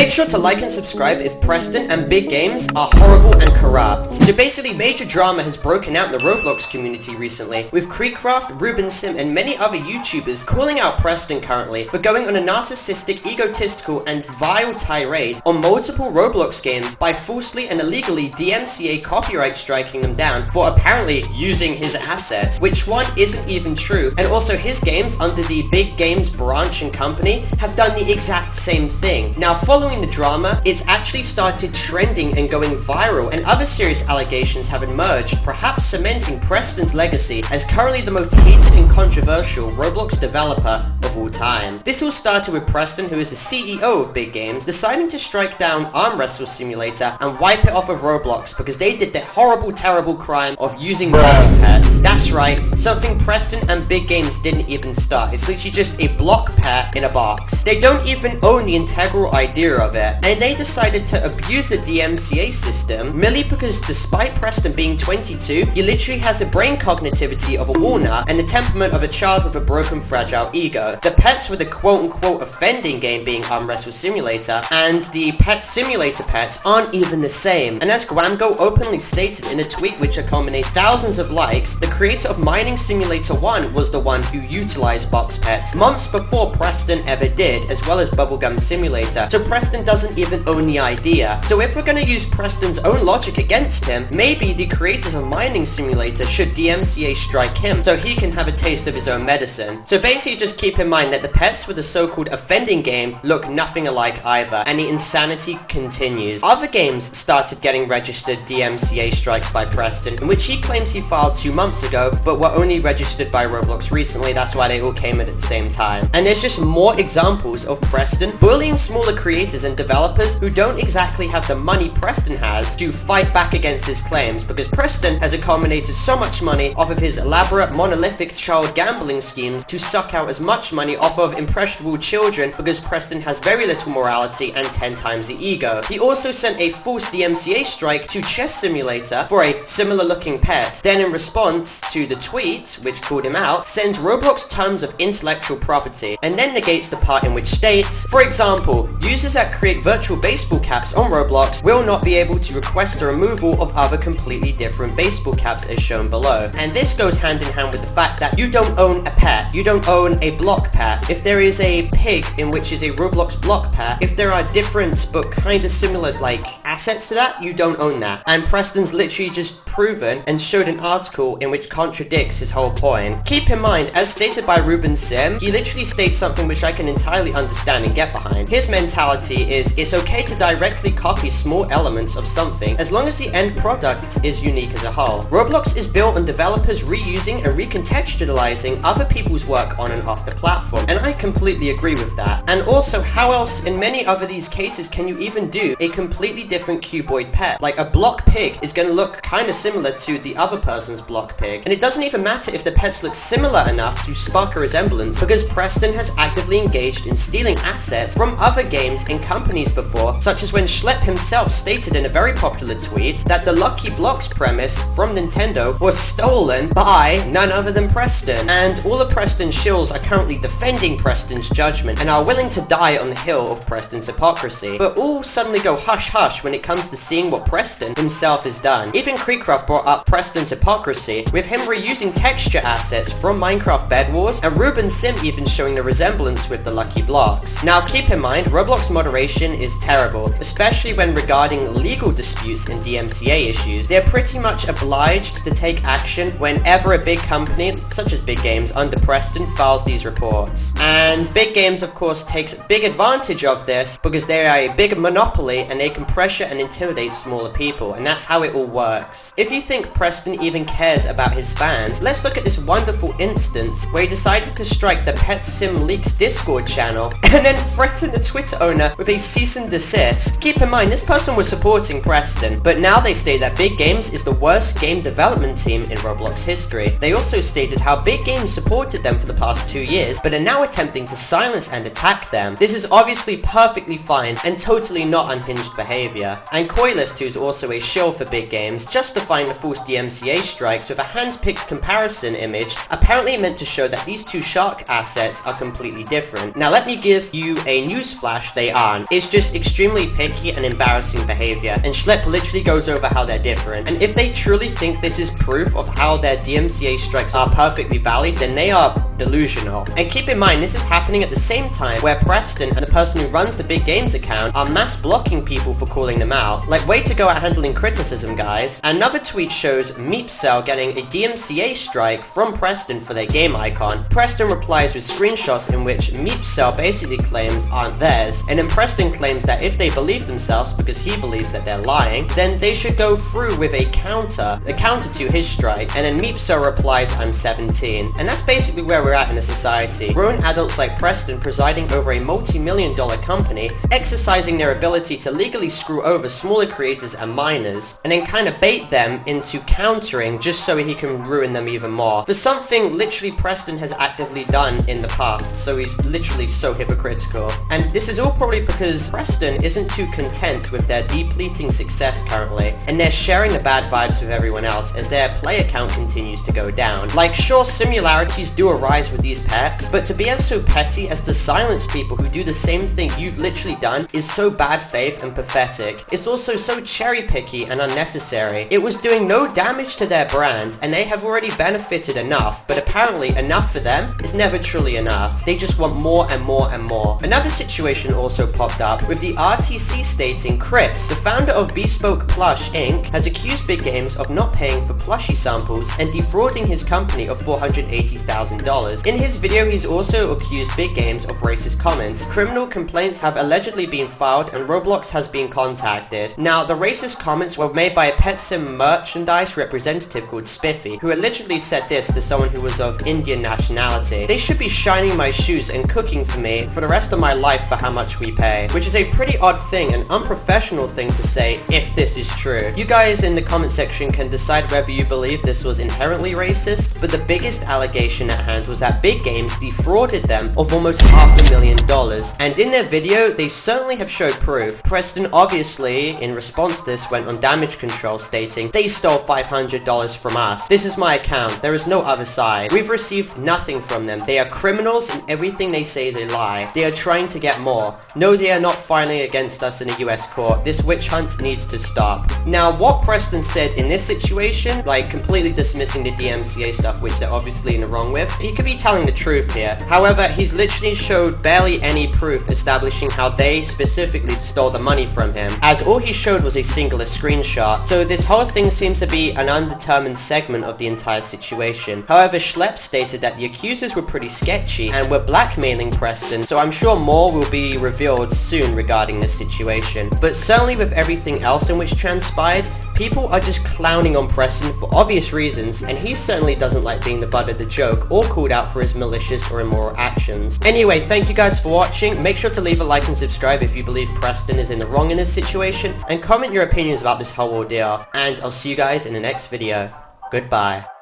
Make sure to like and subscribe if Preston and Big Games are horrible and corrupt. So basically, major drama has broken out in the Roblox community recently, with Creecraft, Ruben Sim, and many other YouTubers calling out Preston currently for going on a narcissistic, egotistical, and vile tirade on multiple Roblox games by falsely and illegally DMCA copyright striking them down for apparently using his assets, which one isn't even true, and also his games under the Big Games branch and company have done the exact same thing. Now, following the drama, it's actually started trending and going viral, and other serious allegations have emerged, perhaps cementing Preston's legacy as currently the most hated and controversial Roblox developer of all time. This all started with Preston, who is the CEO of Big Games, deciding to strike down Arm Wrestle Simulator and wipe it off of Roblox because they did the horrible, terrible crime of using box pets. That's right, something Preston and Big Games didn't even start. It's literally just a block pet in a box. They don't even own the integral idea of it, and they decided to abuse the DMCA system merely because despite Preston being 22, he literally has the brain cognitivity of a walnut and the temperament of a child with a broken, fragile ego. The pets with the quote-unquote offending game being Arm Wrestle Simulator, and the Pet Simulator pets aren't even the same. And as Guamgo openly stated in a tweet which accumulated thousands of likes, the creator of Mining Simulator 1 was the one who utilized box pets months before Preston ever did, as well as Bubblegum Simulator, so Preston doesn't even own the idea. So if we're gonna use Preston's own logic against him, maybe the creators of Mining Simulator should DMCA strike him so he can have a taste of his own medicine. So basically just keep in mind that the pets with the so-called offending game look nothing alike either, and the insanity continues. Other games started getting registered DMCA strikes by Preston, in which he claims he filed 2 months ago, but were only registered by Roblox recently. That's why they all came at the same time. And there's just more examples of Preston bullying smaller creators and developers who don't exactly have the money Preston has to fight back against his claims, because Preston has accumulated so much money off of his elaborate monolithic child gambling schemes to suck out as much money off of impressionable children, because Preston has very little morality and 10 times the ego. He also sent a false DMCA strike to Chess Simulator for a similar looking pet. Then in response to the tweet, which called him out, sends Roblox terms of intellectual property, and then negates the part in which states, for example, users that create virtual baseball caps on Roblox will not be able to request the removal of other completely different baseball caps as shown below. And this goes hand in hand with the fact that you don't own a pet, you don't own a block pet. If there is a pig in which is a Roblox block pet, if there are different but kind of similar like assets to that, you don't own that. And Preston's literally just proven and showed an article in which contradicts his whole point. Keep in mind, as stated by Ruben Sim, he literally states something which I can entirely understand and get behind. His mentality is, it's okay to directly copy small elements of something as long as the end product is unique as a whole. Roblox is built on developers reusing and recontextualizing other people's work on and off the platform, and I completely agree with that. And also, how else in many other these cases can you even do a completely different cuboid pet? Like a block pig is going to look kind of similar to the other person's block pig, and it doesn't even matter if the pets look similar enough to spark a resemblance, because Preston has actively engaged in stealing assets from other games and companies before, such as when Schlepp himself stated in a very popular tweet that the Lucky Blocks premise from Nintendo was stolen by none other than Preston. And all of Preston's shills are currently defending Preston's judgment and are willing to die on the hill of Preston's hypocrisy, but all suddenly go hush hush when it comes to seeing what Preston himself has done. Even Creecraft brought up Preston's hypocrisy, with him reusing texture assets from Minecraft Bed Wars, and Ruben Sim even showing the resemblance with the Lucky Blocks. Now keep in mind, Roblox moderation is terrible, especially when regarding legal disputes and DMCA issues. They're pretty much obliged to take action whenever a big company, such as Big Games under Preston, files these reports. And Big Games of course takes big advantage of this because they are a big monopoly and they can pressure and intimidate smaller people, and that's how it all works. If you think Preston even cares about his fans, let's look at this wonderful instance where he decided to strike the Pet Sim Leaks Discord channel and then threaten the Twitter owner with a cease and desist. Keep in mind, this person was supporting Preston, but now they state that Big Games is the worst game development team in Roblox history. They also stated how Big Games supported them for the past 2 years, but are now attempting to silence and attack them. This is obviously perfectly fine and totally not unhinged behavior. And Coilist, who's also a shill for Big Games, justifying the false DMCA strikes with a hand-picked comparison image apparently meant to show that these two shark assets are completely different. Now let me give you a newsflash, they aren't. front. It's just extremely picky and embarrassing behavior, and Schlepp literally goes over how they're different. And if they truly think this is proof of how their DMCA strikes are perfectly valid, then they are delusional. And keep in mind, this is happening at the same time where Preston and the person who runs the Big Games account are mass blocking people for calling them out. Like, way to go at handling criticism, guys. Another tweet shows Meepcell getting a DMCA strike from Preston for their game icon. Preston replies with screenshots in which Meepcell basically claims aren't theirs, and then Preston claims that if they believe themselves, because he believes that they're lying, then they should go through with a counter to his strike, and then Meepcell replies, I'm 17. And that's basically where we're at in a society. Grown adults like Preston presiding over a multi-million-dollar company, exercising their ability to legally screw over smaller creators and minors, and then kind of bait them into countering just so he can ruin them even more. For something literally Preston has actively done in the past, so he's literally so hypocritical. And this is all probably because Preston isn't too content with their depleting success currently, and they're sharing the bad vibes with everyone else as their player count continues to go down. Like, sure, similarities do arise with these pets, but to be as so petty as to silence people who do the same thing you've literally done is so bad faith and pathetic. It's also so cherry picky and unnecessary. It was doing no damage to their brand, and they have already benefited enough, but apparently enough for them is never truly enough. They just want more and more and more. Another situation also popped up with the RTC stating Chris, the founder of Bespoke Plush Inc., has accused Big Games of not paying for plushie samples and defrauding his company of $480,000. In his video, he's also accused Big Games of racist comments. Criminal complaints have allegedly been filed and Roblox has been contacted. Now, the racist comments were made by a pet sim merchandise representative called Spiffy, who allegedly said this to someone who was of Indian nationality. They should be shining my shoes and cooking for me for the rest of my life for how much we pay. Which is a pretty odd thing, an unprofessional thing to say if this is true. You guys in the comment section can decide whether you believe this was inherently racist, but the biggest allegation at hand was that Big Games defrauded them of almost $500,000. And in their video, they certainly have showed proof. Preston obviously, in response to this, went on damage control stating, they stole $500 from us. This is my account. There is no other side. We've received nothing from them. They are criminals and everything they say is a lie. They are trying to get more. No, they are not filing against us in a US court. This witch hunt needs to stop. Now, what Preston said in this situation, like completely dismissing the DMCA stuff, which they're obviously in the wrong with, he could be telling the truth here. However, he's literally showed barely any proof establishing how they specifically stole the money from him, as all he showed was a singular screenshot. So this whole thing seems to be an undetermined segment of the entire situation. However, Schlepp stated that the accusers were pretty sketchy and were blackmailing Preston, so I'm sure more will be revealed soon regarding this situation. But certainly with everything else in which transpired, people are just clowning on Preston for obvious reasons, and he certainly doesn't like being the butt of the joke or called out for his malicious or immoral actions. Anyway, thank you guys for watching. Make sure to leave a like and subscribe if you believe Preston is in the wrong in this situation, and comment your opinions about this whole ordeal, and I'll see you guys in the next video. Goodbye.